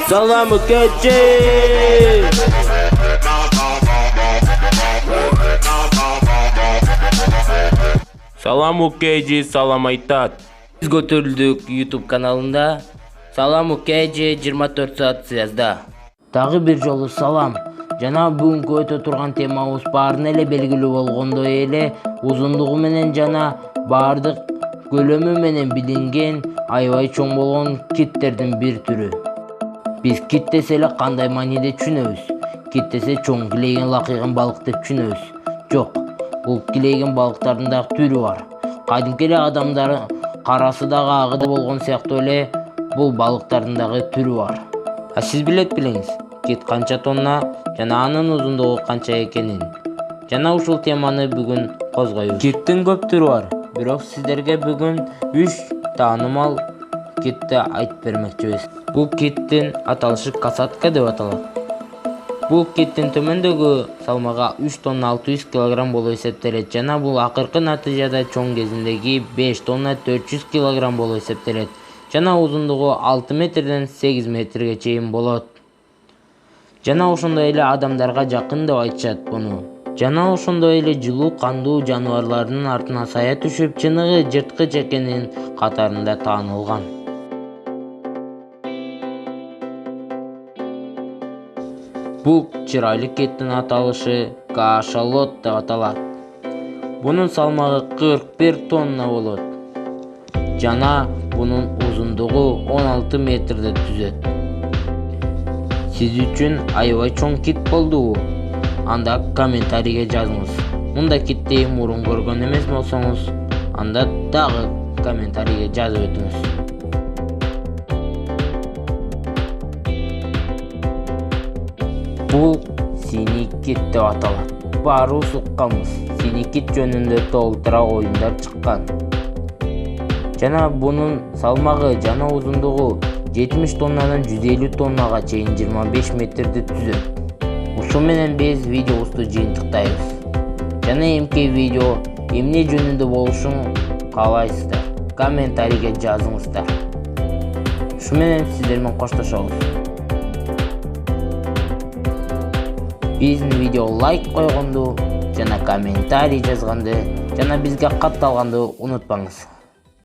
Salam Mukeji. Salam Mukeji, salam айтат. Biz götürüldük YouTube kanalında. Salam Mukeji 24 saat связда. Тагы бир жолу салам. Жана бүгүнкү өтө турган темабыз баарына эле белгилүү болгондой эле узундугу менен жана баардык көлөмү менен билинген аябай чоң болгон киттердин бир түрү. Биз кит десе эле кандай мааниде түшүнөбүз? Кит десе чоң килейген лакыйган балык деп түшүнөбүз. Жок, бул килейген балыктардын дагы түрү бар. Кадимки эле адамдар карасы дагы агы болгон сыяктуу эле бул балыктардын дагы түрү бар. А сиз билеңиз, кит канча тонна жана анын узундугу канча экенин. Жана ушул теманы бүгүн козгойбуз. Киттин көп түрү бар, бирок сиздерге бүгүн 3 таанымал китти айтып бермекчибиз. Бул киттин аталышы касатка деп аталат. Бул киттин төмөндөгү салмагы 3 тонна 600 кг болуп эсептелет жана бул акыркы натыйжада чоң кезиндеги 5 тонна 400 кг болуп эсептелет. Жана узундугу 6 метрден 8 метрге чейин болот. Жана ошондой эле адамдарга жакын деп айтышат буну. Жана ошондой эле жылуу кандуу жаныбарлардын артына сая түшүп, чыныгы жырткыч экенин катарында таанылган. Бул чырайлуу киттин аталышы кашалот деп аталат. Бунун салмагы 41 тонна болот. Жана бунун узундугу 16 метрди түзөт. Сиз үчүн аябай чоң кит болдубу? Анда комментарийге жазыңыз. Мында китти мурун көргөн эмес болсоңуз, анда дагы комментарийге жазып өтүңүз. Бул синий кит деп аталат. Баарыбыз укканбыз. Синий кит жөнүндө толтура оюндар чыккан. Жана бунун салмагы жана узундугу 70 тоннадан 150 тоннага чейин 25 метрди түзөт. Ушу менен биз видеобузду жыйынтыктайбыз. Жана эмки видео эмне жөнүндө болушун каалайсыздар? Комментарийге жазыңыздар. Ушу менен сиздер менен коштошобуз. Биздин видео лайк койгонду жана комментарий жазганды жана бизге катталганды унутпаңыз.